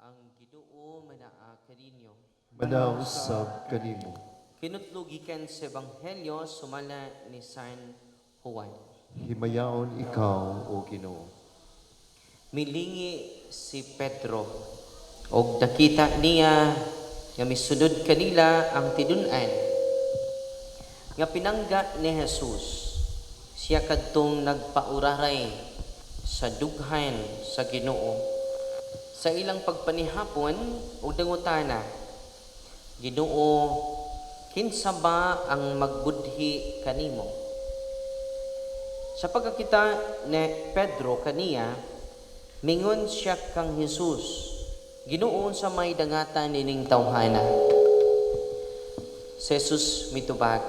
ang Ginoo manaa kaninyo. Manausab kanimo. Kinutlugikan sa Ebanghelyo sumala ni San Juan. Himayaon ikaw, O Ginoo. Milingi si Pedro og nakita niya nga misunod kanila ang tidun-an nga pinangga ni Jesus. Siya kadtong nagpauraray sa dughan sa Ginoo. Sa ilang pagpanihapon o dangutana, Ginoo, kinsa ba ang magbudhi kanimo? Sa pagkakita ni Pedro kaniya, mingon siya kang Jesus, Ginoo sa may dangatan nining tawhana. Si Jesus mitubag,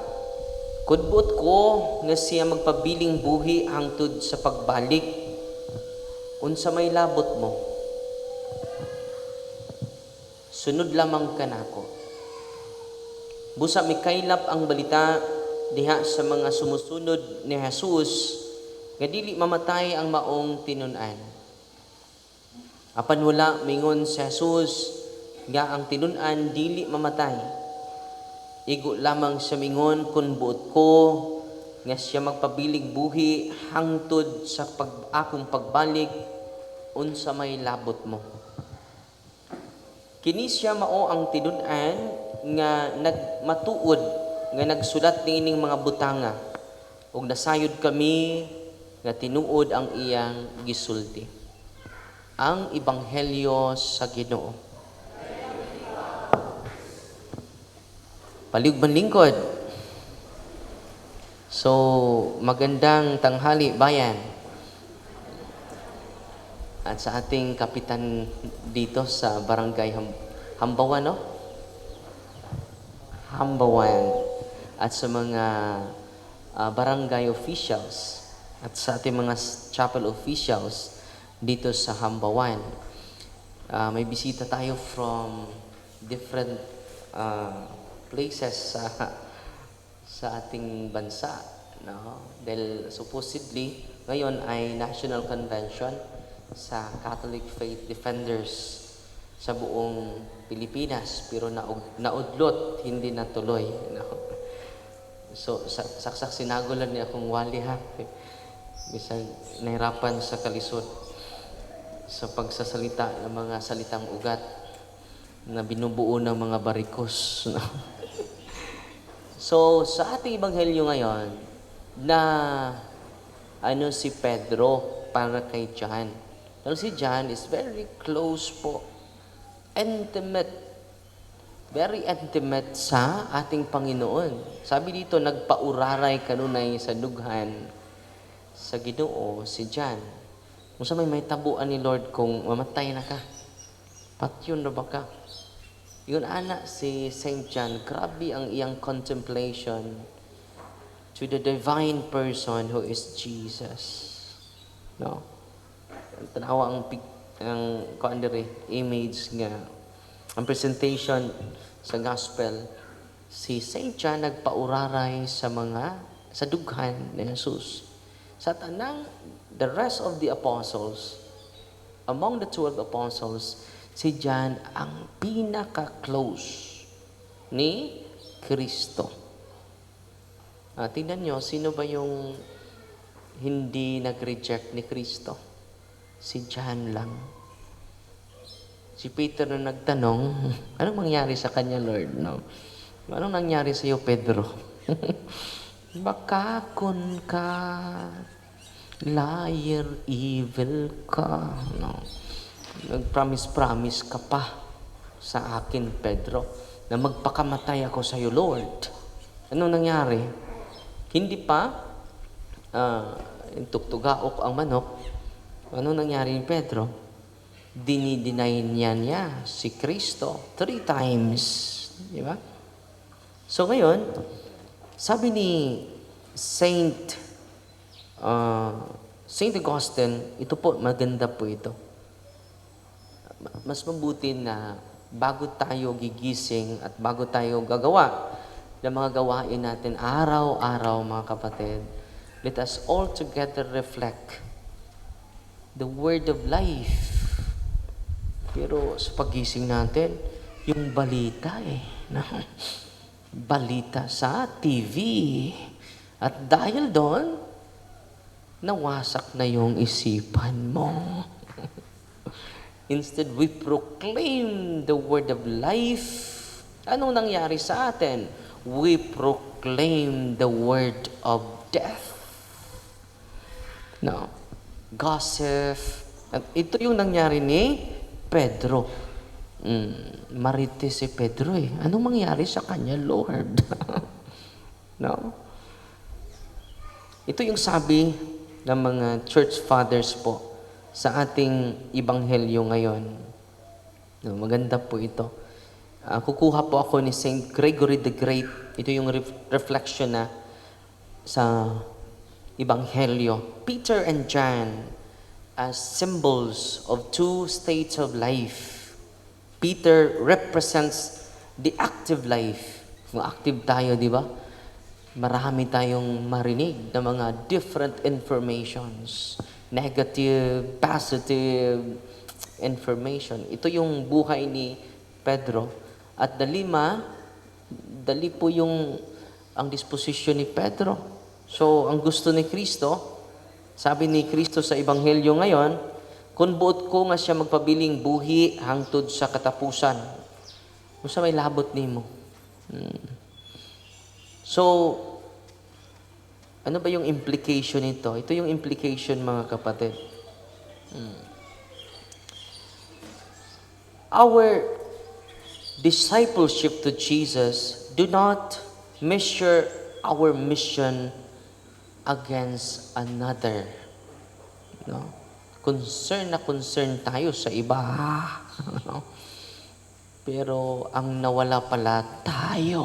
kudbot ko nga siya magpabiling buhi hangtod sa pagbalik, unsa may labot mo. Sunod lamang kanako. Busa mikaylap ang balita diha sa mga sumusunod ni Jesus nga dili mamatay ang maong tinun-an. Apan wala mingon si Jesus nga ang tinun-an dili mamatay. Igo lamang siya mingon kun buot ko nga siya magpabilig buhi hangtod sa akong pagbalik unsa may labot mo. Kini siya mao ang tinun-an nga nagmatuod nga nagsulat niining mga butanga ug nasayod kami nga tinuod ang iyang gisulti. Ang Ebanghelyo sa Ginoo. Paligban lingkod. So, magandang tanghali bayan. At sa ating kapitan dito sa Barangay Hambawan, no? Hambawan. At sa mga barangay officials at sa ating mga chapel officials dito sa Hambawan. May bisita tayo from different places sa ating bansa, no? Dahil supposedly ngayon ay National Convention sa Catholic Faith Defenders sa buong Pilipinas, pero naudlot, hindi natuloy, no? So saksak sinagulan niya akong wali ha, bisan nahirapan sa kalisod sa pagsasalita ng mga salitang ugat na binubuo ng mga barikos, no? So sa ating Ebanghelyo ngayon na si Pedro para kay John. Pero si John is very close po, intimate, very intimate sa ating Panginoon. Sabi dito, nagpauraray kanunay sa dughan sa Ginoo si John. Kung sa may tabuan ni Lord kung mamatay na ka, patyon na ba ka? Yun ana si Saint John, grabe ang iyang contemplation to the divine person who is Jesus. No? Tanawa ang image nga ang presentation sa gospel, si Saint John nagpauraray sa dughan ni Jesus. Sa tanang the rest of the apostles, among the 12 apostles, si John ang pinaka-close ni Kristo. Tingnan nyo, sino ba yung hindi nag-reject ni Kristo? Si John lang. Si Peter na nagtanong, anong mangyari sa kanya, Lord? No? Anong nangyari sa iyo, Pedro? Baka kun ka, liar, evil ka. No? Nag-promise ka pa sa akin, Pedro, na magpakamatay ako sa iyo, Lord. Anong nangyari? Hindi pa tugtugaok ang manok. Ano nangyari ni Pedro? Dinideny niya si Kristo 3 times. Di ba? So ngayon, sabi ni Saint Augustine, ito po, maganda po ito. Mas mabuti na bago tayo gigising at bago tayo gagawa ng mga gawain natin araw-araw, mga kapatid, let us all together reflect the word of life Pero sa pagising natin, yung balita no? Balita sa TV. At dahil doon, nawasak na yung isipan mo. Instead, we proclaim the word of life. Anong nangyari sa atin? We proclaim the word of death. No. Gossip. At ito yung nangyari ni Pedro. Marites si Pedro Anong mangyari sa kanya, Lord? No? Ito yung sabi ng mga church fathers po sa ating ibanghelyo ngayon. No, maganda po ito. Kukuha po ako ni Saint Gregory the Great. Ito yung reflection na sa ibanghelyo. Peter and John as symbols of two states of life. Peter represents the active life. Kung active tayo, di ba? Marami tayong marinig na mga different informations. Negative, positive information. Ito yung buhay ni Pedro. At dali po ang disposisyon ni Pedro. So, ang gusto ni Kristo, sabi ni Kristo sa Ebanghelyo ngayon, kung buot ko nga siya magpabiling buhi hangtod sa katapusan. Kung sa may labot nimo. So, ano ba yung implication nito? Ito yung implication, mga kapatid. Our discipleship to Jesus do not measure our mission against another. No? Concern na concern tayo sa iba. No? Pero ang nawala pala tayo.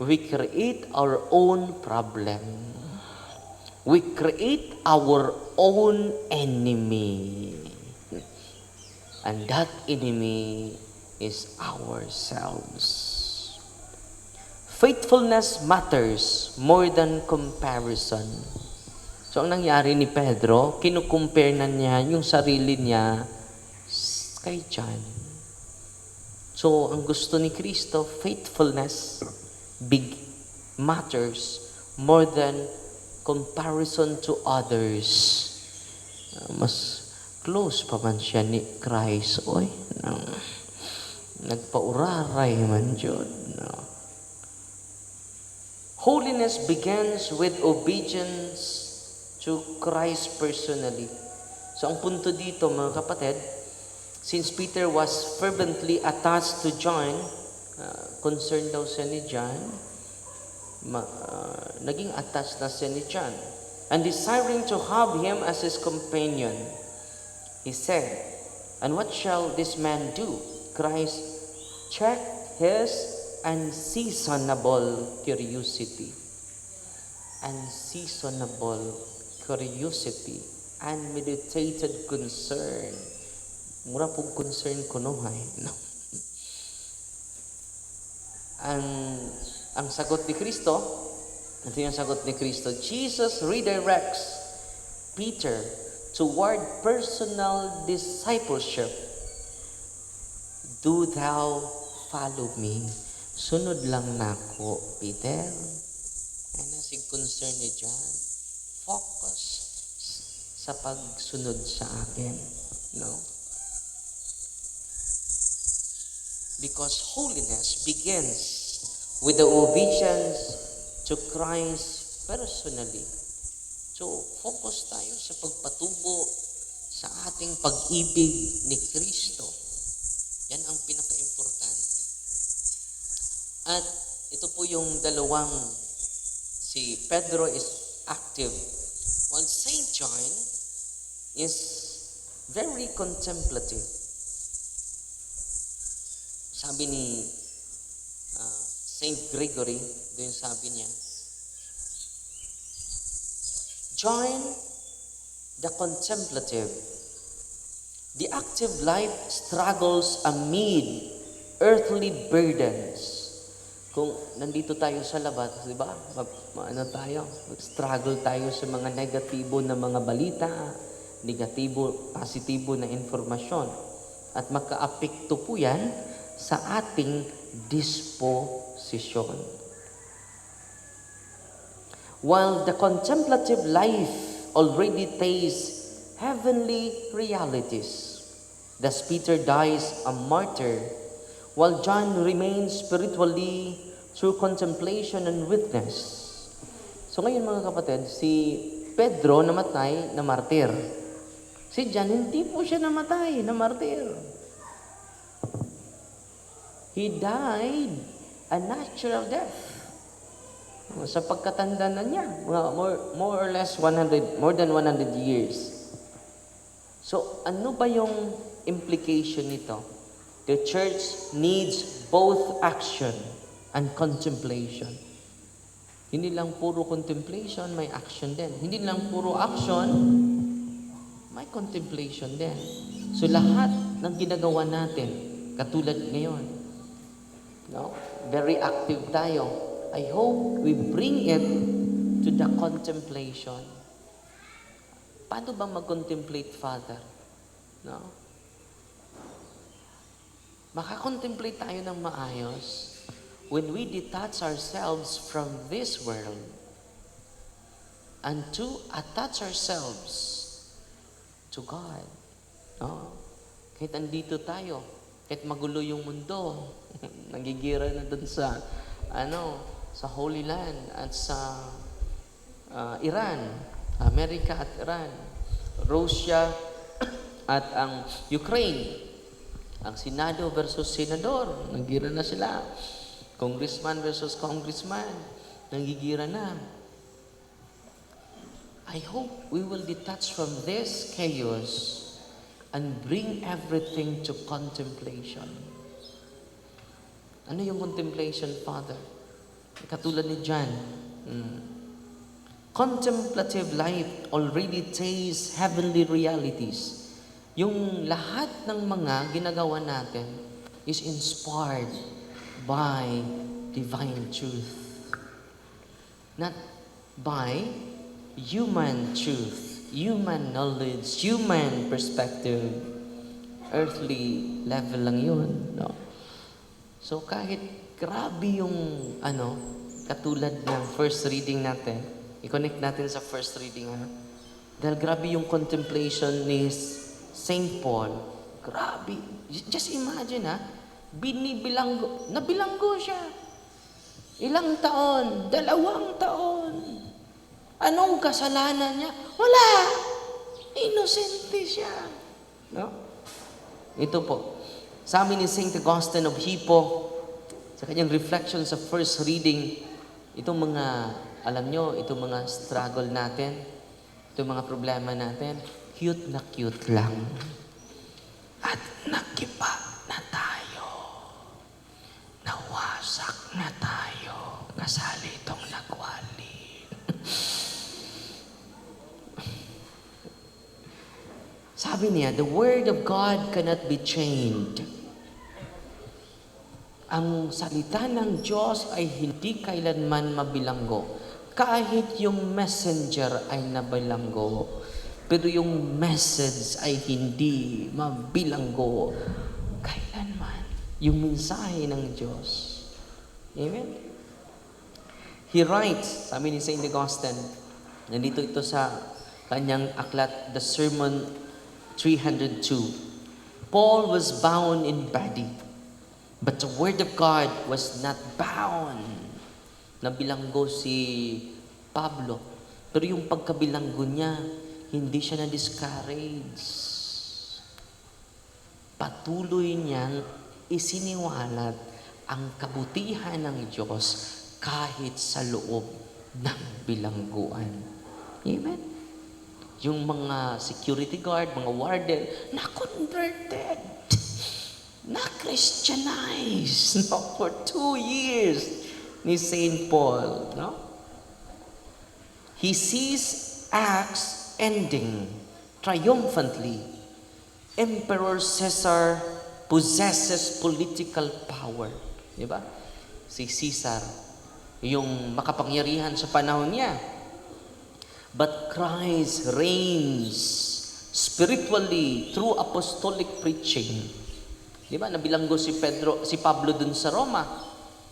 We create our own problem. We create our own enemy. And that enemy is ourselves. Faithfulness matters more than comparison. So, ang nangyari ni Pedro, kinukumpare na niya yung sarili niya kay John. So, ang gusto ni Kristo, faithfulness matters more than comparison to others. Mas close pa man siya ni Christ. Nagpauraray man Diyod. Holiness begins with obedience to Christ personally. So, ang punto dito, mga kapatid, since Peter was fervently attached to John, concerned daw siya ni John, naging attached na siya ni John, and desiring to have him as his companion, he said, "And what shall this man do?" Christ checked his unseasonable curiosity. Unseasonable curiosity, unmeditated concern. Mura pong concern ko no? Ang sagot ni Kristo, ito yung sagot ni Kristo, Jesus redirects Peter toward personal discipleship. Do thou follow me? Sunod lang nako, Peter. Ay nasig concern ni John. Focus sa pagsunod sa akin. No? Because holiness begins with the obedience to Christ personally. So, focus tayo sa pagpatubo sa ating pag-ibig ni Kristo. Yan ang pinaka-importante. At ito po yung dalawang, si Pedro is active, while Saint John is very contemplative. Sabi ni Saint Gregory, ito yung sabi niya, John, the contemplative, the active life struggles amid earthly burdens. Kung nandito tayo sa labas, di ba? Struggle tayo sa mga negatibo na mga balita, negatibo, positibo na informasyon. At makaapekto po yan sa ating disposisyon. While the contemplative life already tastes heavenly realities, thus Peter dies a martyr, while John remains spiritually through contemplation and witness. So ngayon mga kapatid, si Pedro namatay na martir. Si John, hindi po siya namatay na martir. He died a natural death. Sa pagkatanda na niya, more or less more than 100 years. So ano ba yung implication nito? The church needs both action and contemplation. Hindi lang puro contemplation, may action din. Hindi lang puro action, may contemplation din. So lahat ng ginagawa natin, katulad ngayon, no? Very active tayo. I hope we bring it to the contemplation. Paano ba mag-contemplate, Father? No? Makakontemplate tayo ng maayos when we detach ourselves from this world and to attach ourselves to God. No? Kahit andito tayo, kahit magulo yung mundo, nagigira na dun sa sa Holy Land at sa Iran, Amerika at Iran, Russia at ang Ukraine, ang Senado versus Senador, nagigira na sila. Congressman versus congressman, nagigira na. I hope we will detach from this chaos and bring everything to contemplation. Ano yung contemplation, Father? Katulad ni John. Contemplative life already tastes heavenly realities. Yung lahat ng mga ginagawa natin is inspired by divine truth. Not by human truth, human knowledge, human perspective. Earthly level lang yun. No? So kahit grabe yung katulad ng first reading natin, i-connect natin sa first reading. Dahil grabe yung contemplation ni Saint Paul. Grabe. Just imagine nabilanggo siya. Ilang taon? 2 taon. Anong kasalanan niya? Wala. Inosente siya. No? Ito po. Sa amin ni Saint Augustine of Hippo, sa kanyang reflection sa first reading, itong mga, alam nyo, itong mga struggle natin, itong mga problema natin, cute lang. At nakipa na tayo. Nawasak na tayo. Kasali itong nagwali. Sabi niya, the Word of God cannot be chained. Ang salita ng Diyos ay hindi kailanman mabilanggo. Kahit yung messenger ay nabilanggo. Pero yung message ay hindi mabilanggo. Kailanman. Yung mensahe ng Diyos. Amen? He writes, sabi ni Saint Augustine, nandito ito sa kanyang aklat, The Sermon 302. Paul was bound in body. But the Word of God was not bound. Nabilanggo si Pablo. Pero yung pagkabilanggo niya, hindi siya na-discourage. Patuloy niyang isiniwalat ang kabutihan ng Diyos kahit sa loob ng bilangguan. Amen? Yung mga security guard, mga warden, na-converted. Na-Christianize, no? For 2 years ni Saint Paul, no? He sees Acts ending triumphantly. Emperor Caesar possesses political power. Di ba? Si Caesar, yung makapangyarihan sa panahon niya. But Christ reigns spiritually through apostolic preaching. Di ba? Nabilanggo si Pablo dun sa Roma.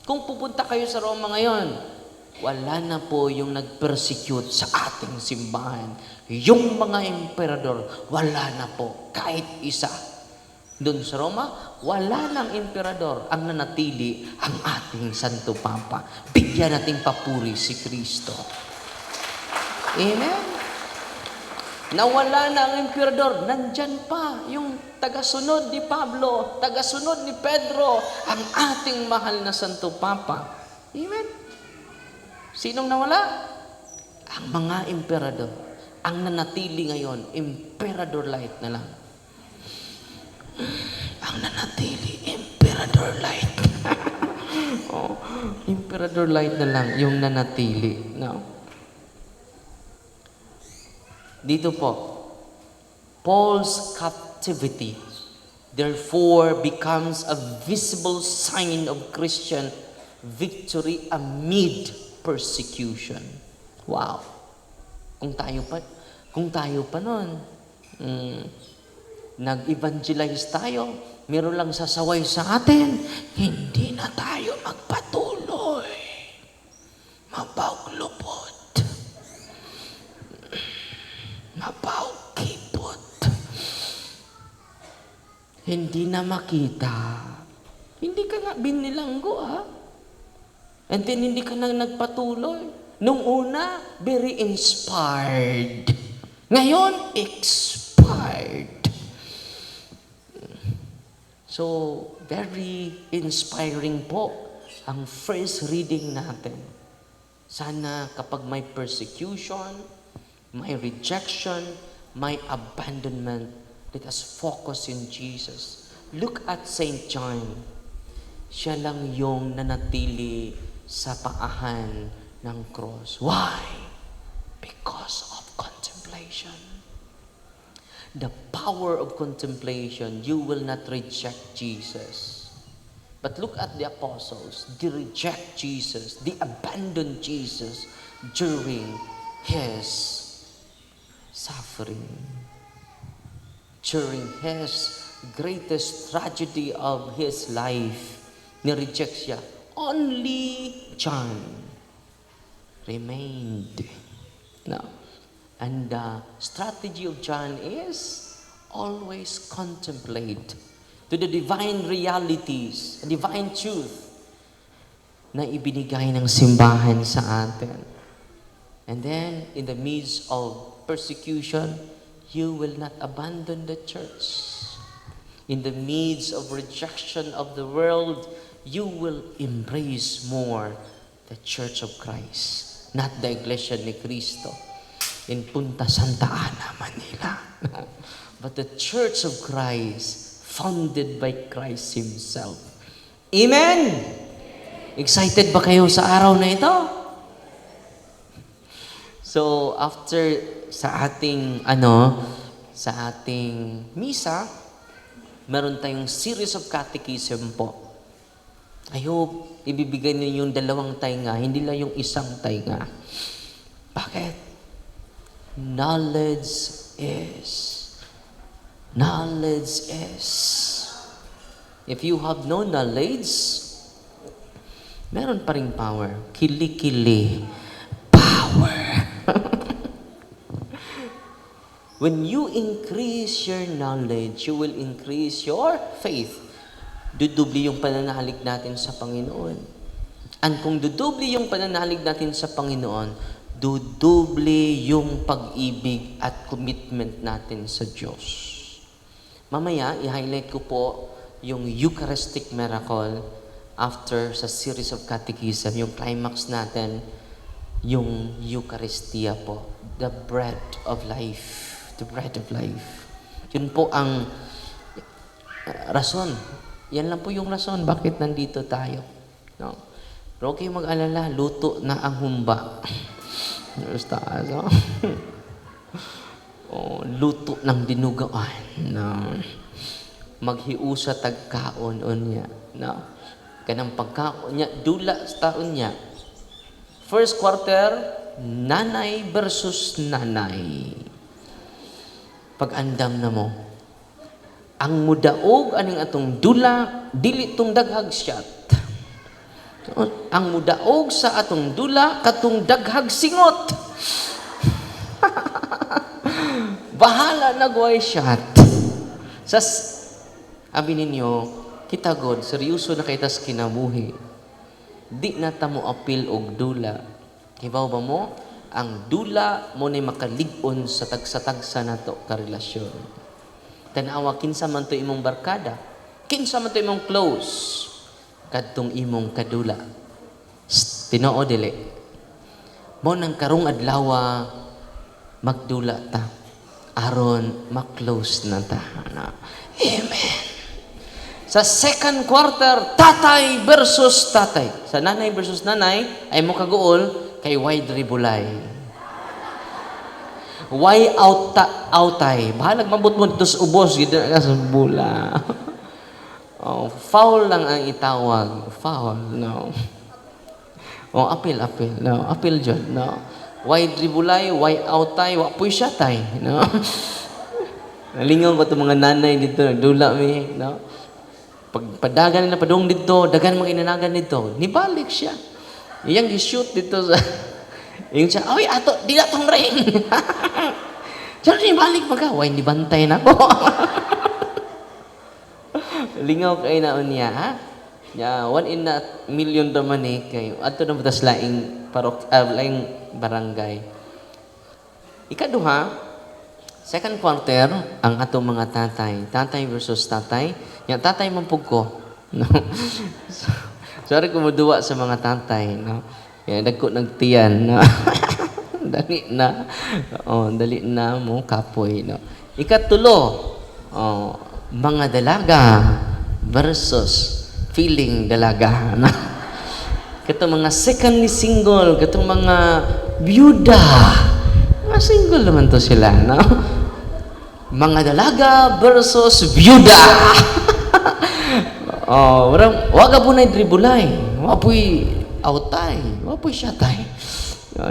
Kung pupunta kayo sa Roma ngayon, wala na po yung nag-persecute sa ating simbahan. Yung mga emperador, wala na po. Kahit isa. Doon sa Roma, wala ng emperador. Ang nanatili, ang ating Santo Papa. Bigyan nating papuri si Kristo. Amen? Nawala na ang emperador, nandyan pa yung tagasunod ni Pablo, tagasunod ni Pedro, ang ating mahal na Santo Papa. Amen? Sinong nawala? Ang mga emperador. Ang nanatili ngayon, emperador light na lang. Ang nanatili, emperador light. Oh, emperador light na lang yung nanatili. No? Dito po, Paul's captivity therefore becomes a visible sign of Christian victory amid persecution. Wow. Kung tayo pa noon, nag-evangelize tayo, meron lang sasaway sa atin, hindi na tayo magpatuloy. Mapauglupot. Mapaukipot. Hindi na makita. Hindi ka nga binilanggo, ha? And then, hindi ka na nagpatuloy. Nung una, very inspired. Ngayon, expired. So, very inspiring po ang first reading natin. Sana kapag may persecution, may rejection, may abandonment, let us focus in Jesus. Look at St. John. Siya lang yung nanatili sa paahan ng cross. Why? Because of contemplation. The power of contemplation, you will not reject Jesus. But look at the apostles. They reject Jesus. They abandon Jesus during His suffering. During His greatest tragedy of His life, ni-reject siya. Only John remained. Now, and the strategy of John is always contemplate to the divine realities, divine truth na ibinigay ng simbahan sa atin. And then, in the midst of persecution, you will not abandon the church. In the midst of rejection of the world, you will embrace more the Church of Christ, not the Iglesia ni Cristo in Punta Santa Ana, Manila, but the Church of Christ, founded by Christ Himself. Amen? Excited ba kayo sa araw na ito? So, after sa ating misa, meron tayong series of catechism po. I hope ibibigay niyo yung 2 tainga, hindi lang yung 1 tainga. Bakit? Knowledge is. If you have no knowledge, meron pa ring power. Kili-kili. Power. When you increase your knowledge, you will increase your faith. Dudubli yung pananalig natin sa Panginoon. And kung dudubli yung pananalig natin sa Panginoon, dudubli yung pag-ibig at commitment natin sa Diyos. Mamaya, i-highlight ko po yung Eucharistic miracle after sa series of catechism, yung climax natin, yung Eucharistia po, the bread of life. The bread of life. Yun po ang rason. Yan lang po yung rason bakit nandito tayo. No? Pero huwag kayong mag-alala, luto na ang humba. No? Luto ng dinugaan. No? Maghiusa tagkaon niya. No? Kanang pagkaon niya, dula sa taon niya. First quarter, nanay versus nanay. pag andam na mo, ang mudaog aning atong dula, dili tong daghag shot. Ang mudaog sa atong dula, katong daghag singot. Bahala na guay shot. Abi ninyo, kita God, seryoso na kaitas kinabuhi. Di na ta mo apil og dula. Hibaw ba mo? Ang dula mo na makalig-on sa tagsa-tagsa na to karelasyon. Tanawa, kinsa man to imong barkada. Kinsa man to imong close. Kadtong imong kadula. Tinoo dili. Mo nang karong adlawa, magdula ta. Aron, maklose na ta. Amen. Sa second quarter, tatay versus tatay. Sa nanay versus nanay, ay mo kaguol, kay wide ribulay. Why outay? Bahalag mabot mo dito sa ubos, gito na sa bula. Oh, foul lang ang itawag. Foul, no. Oh, apil, no. Apil dyan, no. Wide ribulay, why outay, wapoy siya tay, no. Nalingaw ko itong mga nanay dito, nagdula mi, no. Pagpadagan nila padung dito, dagan mga inanagan dito, nibalik siya. Iyang gi-shoot dito sa... Yung siya, ay, ato, di na tong ring. Diyan rin, balik magka. Why, hindi bantay na ko. Lingaw kayo na niya, ha? Yeah, 1 in a million naman eh kayo. Ato na butas laing barangay. Ikaduha, second quarter, ang atong mga tatay. Tatay versus tatay. Yung tatay mampug ko. No? Sorry kung maduwa sa mga tatay, no? Kaya nagko nagtiyan, no? Dali na. Oh, dali na mo kapoy, no? Ikatulo, oh, mga dalaga versus feeling dalaga, no? Katong mga secondly single, katong mga byuda. Mga single naman to sila, no? Mga dalaga versus byuda. Oh, waga po na tribulay. Wapoy outay. Wapoy siyatay.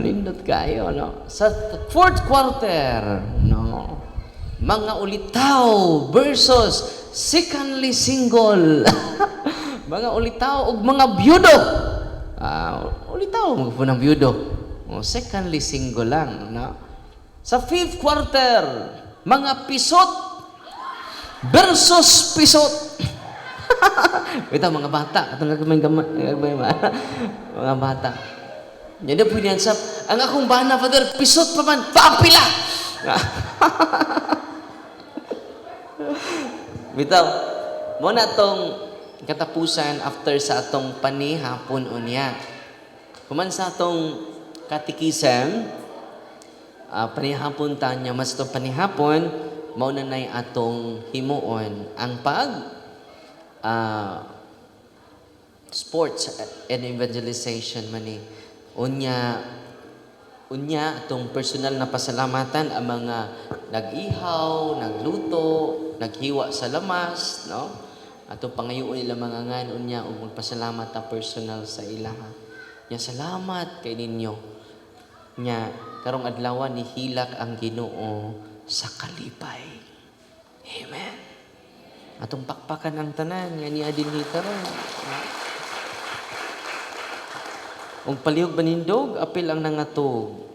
Nindot kayo, no? Sa fourth quarter, no? Mga ulitaw versus secondly single. Mga ulitaw ug mga byudo. Ulitaw mo po ng byudo. Secondly single lang, no? Sa fifth quarter, mga pisot versus pisot. Ito, mga bata. Ito mga bata. Yan na po yan sa, ang akong bana, Father, pisot pa man, paapila! Bitaw, mo na itong katapusan after sa atong panihapon unya. Kuman sa atong katikisem, panihapon tanya, mas itong panihapon, mauna na atong himuon. Ang sports and evangelization mani. Unya atong personal na pasalamatan ang mga nag-ihaw, nagluto, naghiwa sa lamas, no? Atong pangayoon nila mga ngan unya ug magpasalamat ta personal sa ilaha. Nya salamat kay ninyo. Nya karong adlaw ni hilak ang Ginoo sa kalipay. Amen. Atong pakpakan ang tanan nga ni adin hitaron. Ug palihog banindog apil ang nangatog.